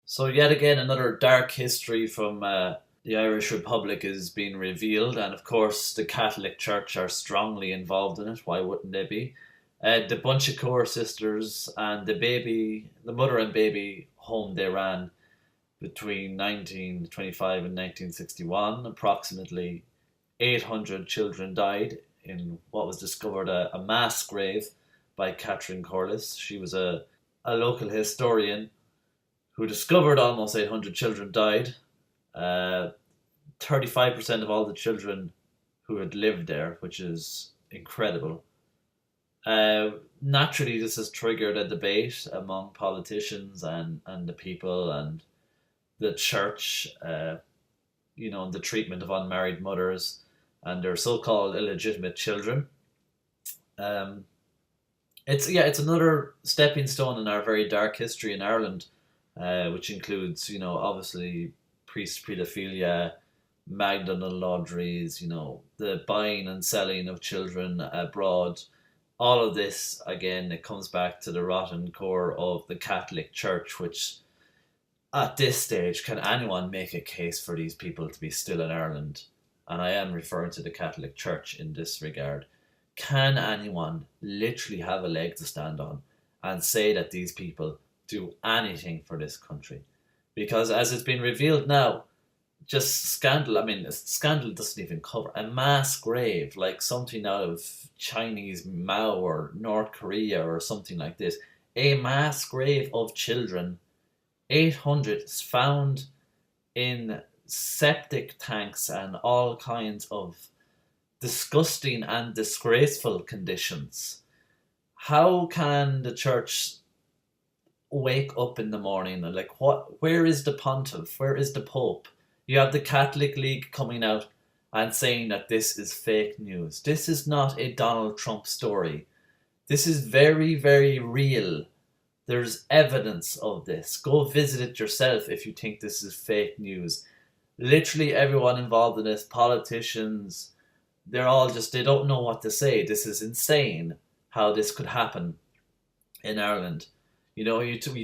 So yet again, another dark history from the Irish Republic is being revealed, and of course, the Catholic Church are strongly involved in it. Why wouldn't they be? The Bunchacore sisters and the mother and baby home they ran between 1925 and 1961. Approximately 800 children died in what was discovered a mass grave by Catherine Corliss. She was a local historian who discovered almost 800 children died. 35% of all the children who had lived there, which is incredible. Uh, Naturally, this has triggered a debate among politicians and the people and the church, the treatment of unmarried mothers and their so-called illegitimate children. Um, it's another stepping stone in our very dark history in Ireland, which includes obviously priest pedophilia, Magdalene laundries, the buying and selling of children abroad. All of this again, it comes back to the rotten core of the Catholic Church, which at this stage, can anyone make a case for these people to be still in Ireland? And I am referring to the Catholic Church in this regard. Can anyone literally have a leg to stand on and say that these people do anything for this country? Because as it's been revealed now, just scandal. I mean, scandal doesn't even cover a mass grave, like something out of Chinese Mao or North Korea or something like this. A mass grave of children, 800 found in septic tanks and all kinds of disgusting and disgraceful conditions. How can the church wake up in the morning and like what? Where is the pontiff? Where is the pope? You have the Catholic League coming out and saying that this is fake news. This is not a Donald Trump story. This is very, very real. There's evidence of this. Go visit it yourself if you think this is fake news. Literally everyone involved in this, politicians, they don't know what to say. This is insane how this could happen in Ireland. You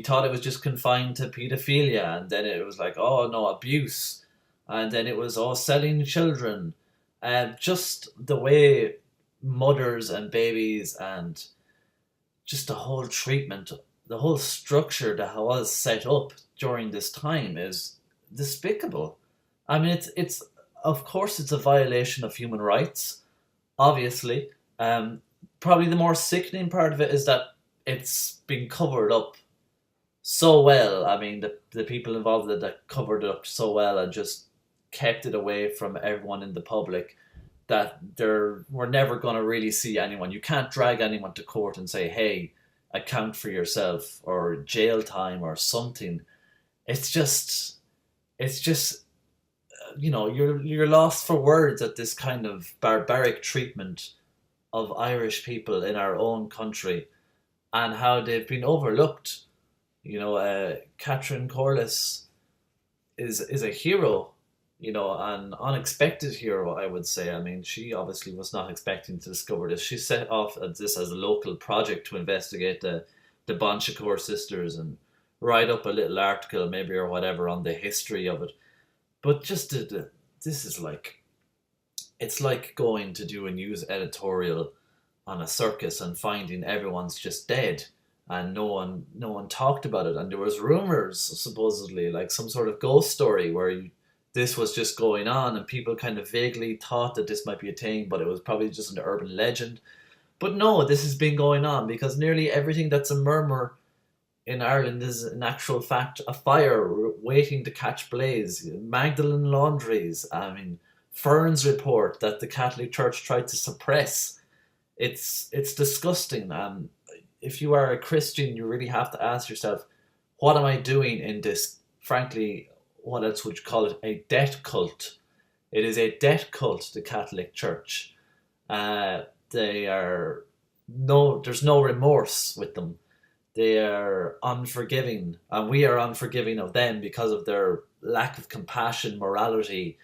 thought it was just confined to paedophilia, and then it was like, oh no, abuse, and then it was all selling children, and just the way mothers and babies and just the whole treatment, the whole structure that was set up during this time is despicable. I mean, it's of course it's a violation of human rights, obviously. Um, Probably the more sickening part of it is that it's been covered up so well. I mean, the people involved in it that covered it up so well and just kept it away from everyone in the public that we're never going to really see anyone. You can't drag anyone to court and say, hey, account for yourself or jail time or something. It's just, you're lost for words at this kind of barbaric treatment of Irish people in our own country and how they've been overlooked. Catherine Corliss is a hero, an unexpected hero, I would say. I mean, she obviously was not expecting to discover this. She set off at this as a local project to investigate the Bonchacor sisters and write up a little article, maybe or whatever, on the history of it. But this is like it's like going to do a news editorial on a circus and finding everyone's just dead and no one talked about it, and there was rumors supposedly like some sort of ghost story where this was just going on and people kind of vaguely thought that this might be a thing, but it was probably just an urban legend. But no, this has been going on because nearly everything that's a murmur in Ireland is in actual fact a fire waiting to catch blaze. Magdalene laundries, I mean, Fern's report that the Catholic Church tried to suppress. It's disgusting. If you are a Christian, you really have to ask yourself, what am I doing in this? Frankly, what else would you call it? A death cult. It is a death cult, the Catholic Church. They are there's no remorse with them. They are unforgiving, and we are unforgiving of them because of their lack of compassion, morality,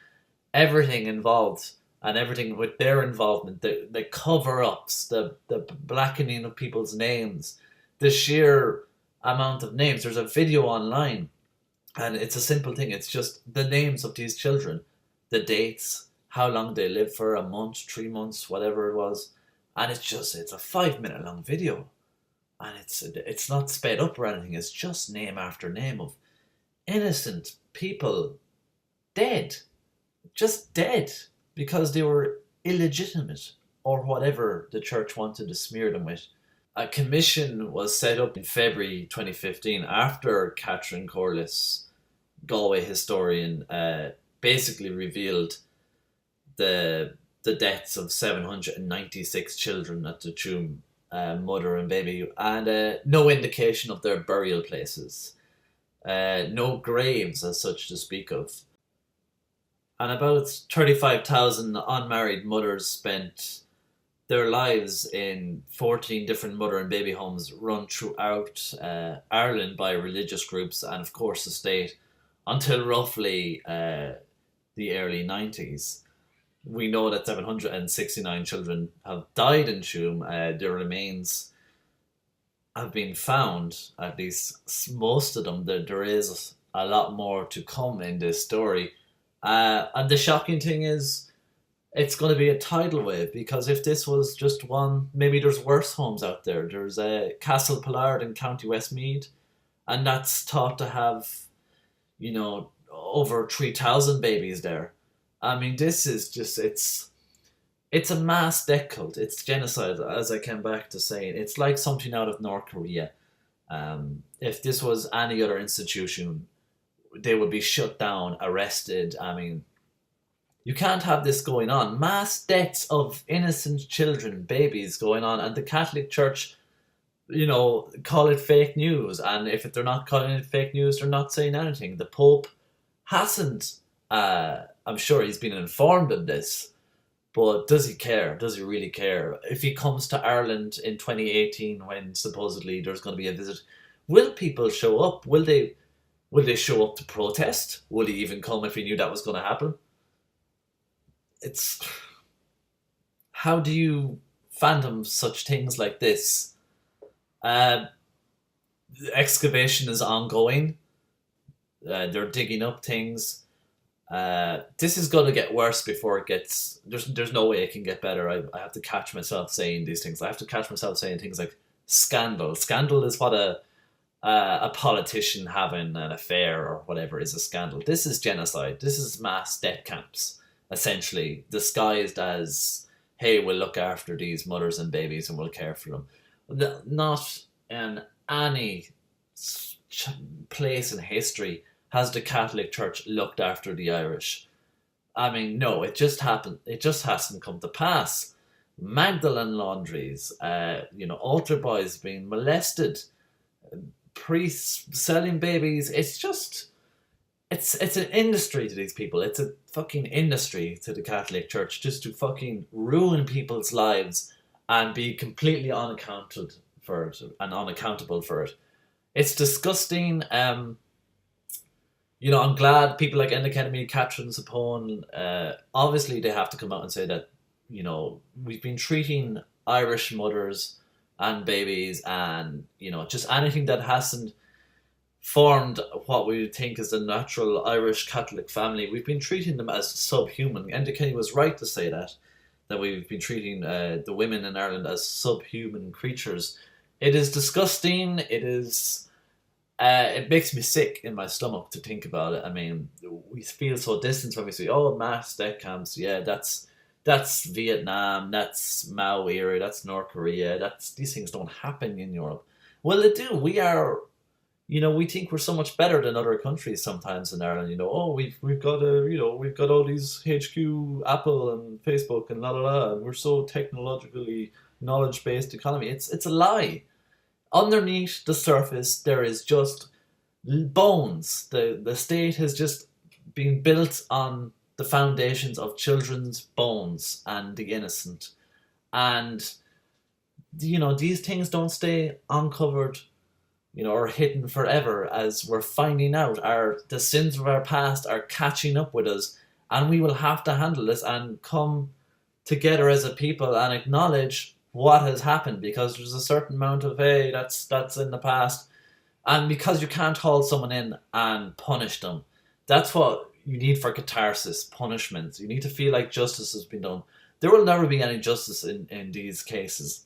everything involved, and everything with their involvement, the cover-ups, the blackening of people's names, the sheer amount of names. There's a video online And it's a simple thing. It's just the names of these children, the dates, how long they lived for, a month, 3 months, whatever it was. And it's a 5 minute long video. And it's not sped up or anything. It's just name after name of innocent people dead. Just dead. Because they were illegitimate or whatever the church wanted to smear them with. A commission was set up in February 2015 after Catherine Corliss, Galway historian, basically revealed the deaths of 796 children at the Tuam, mother and baby, and no indication of their burial places, no graves as such to speak of. And about 35,000 unmarried mothers spent their lives in 14 different mother and baby homes run throughout Ireland by religious groups and, of course, the state until roughly the early 90s. We know that 769 children have died in Tuam. Their remains have been found, at least most of them. There is a lot more to come in this story. And the shocking thing is, it's going to be a tidal wave, because if this was just one, maybe there's worse homes out there. There's Castle Pollard in County Westmeath, and that's thought to have, over 3,000 babies there. I mean, this is just, it's a mass death cult. It's genocide, as I came back to saying. It's like something out of North Korea. If this was any other institution, they would be shut down, arrested. I mean, you can't have this going on. Mass deaths of innocent children, babies going on, and the Catholic Church, call it fake news. And if they're not calling it fake news, they're not saying anything. The Pope hasn't, I'm sure he's been informed of this, but does he care? Does he really care? If he comes to Ireland in 2018, when supposedly there's going to be a visit, will people show up? Will they show up to protest? Will he even come if he knew that was going to happen? It's, how do you fathom such things like this? The excavation is ongoing. They're digging up things. This is going to get worse before it gets. There's no way it can get better. I have to catch myself saying these things. I have to catch myself saying things like scandal. Scandal is what a politician having an affair or whatever is a scandal. This is genocide. This is mass death camps, essentially, disguised as, hey, we'll look after these mothers and babies and we'll care for them. Not in any place in history has the Catholic Church looked after the Irish. I mean, no, it just happened. It just hasn't come to pass. Magdalene laundries, altar boys being molested, priests selling babies. It's just, it's an industry to these people. It's a fucking industry to the Catholic Church, just to fucking ruin people's lives and be completely unaccountable for it. It's disgusting. I'm glad people like Enda Kennedy, Catherine Sapone, obviously they have to come out and say that, we've been treating Irish mothers and babies and, just anything that hasn't formed what we think is the natural Irish Catholic family, we've been treating them as subhuman. Enda Kennedy was right to say that we've been treating the women in Ireland as subhuman creatures. It is disgusting. It is. It makes me sick in my stomach to think about it. I mean, we feel so distant when we say, "Oh, mass death camps." Yeah, that's Vietnam. That's Mao era. That's North Korea. These things don't happen in Europe. Well, they do. We are. We think we're so much better than other countries sometimes in Ireland. We've got we've got all these HQ, Apple and Facebook and la la la, and we're so technologically knowledge-based economy. It's a lie. Underneath the surface, there is just bones. The state has just been built on the foundations of children's bones and the innocent. And, these things don't stay uncovered, or hidden forever, as we're finding out. The sins of our past are catching up with us, and we will have to handle this and come together as a people and acknowledge what has happened, because there's a certain amount of, hey, that's in the past, And because you can't haul someone in and punish them, that's what you need for catharsis, punishment. You need to feel like justice has been done. There will never be any justice in these cases.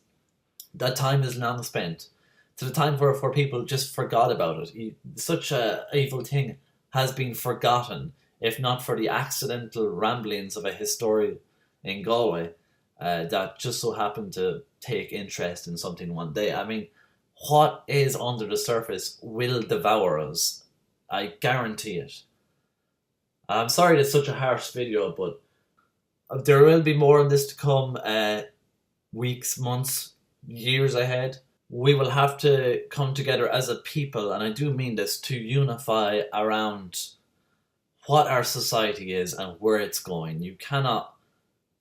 That time is long spent. To the time where people just forgot about it. Such a evil thing has been forgotten, if not for the accidental ramblings of a historian in Galway that just so happened to take interest in something one day. I mean, what is under the surface will devour us. I guarantee it. I'm sorry it's such a harsh video, but there will be more on this to come, weeks, months, years ahead. We will have to come together as a people, and I do mean this, to unify around what our society is and where it's going. You cannot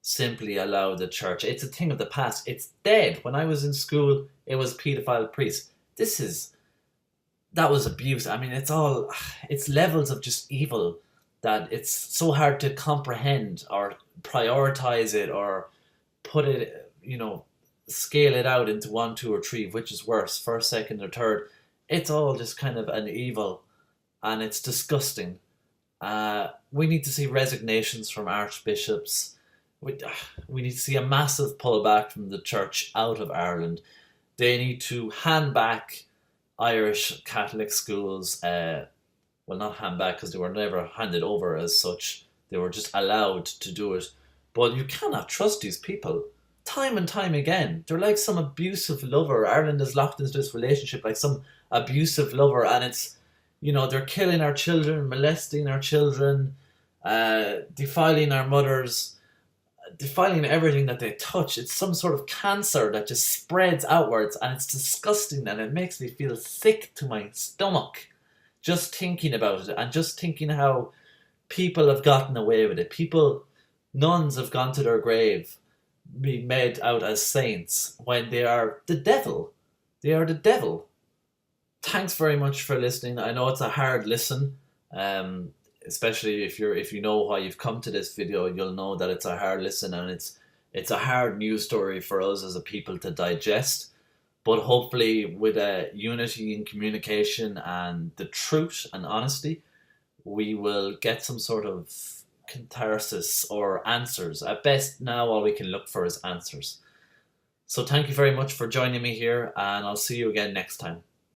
simply allow the church. It's a thing of the past. It's dead. When I was in school, it was paedophile priests. That was abuse. I mean, it's levels of just evil that it's so hard to comprehend or prioritize it or put it, scale it out into 1, 2, or 3, which is worse, first, second, or third. It's all just kind of an evil, and it's disgusting. We need to see resignations from archbishops. We need to see a massive pullback from the church out of Ireland. They need to hand back Irish Catholic schools. Well, not hand back, because they were never handed over as such. They were just allowed to do it. But you cannot trust these people. Time and time again, they're like some abusive lover. Ireland is locked into this relationship like some abusive lover, and it's, they're killing our children, molesting our children, defiling our mothers, defiling everything that they touch. It's some sort of cancer that just spreads outwards, and it's disgusting, and it makes me feel sick to my stomach just thinking about it, and just thinking how people have gotten away with it. Nuns have gone to their grave, be made out as saints when they are the devil. They are the devil. Thanks very much for listening. I know it's a hard listen, especially if you know why you've come to this video. You'll know that it's a hard listen, and it's a hard news story for us as a people to digest. But hopefully, with unity in communication and the truth and honesty, we will get some sort of catharsis or answers. At best, now all we can look for is answers. So thank you very much for joining me here, and I'll see you again next time.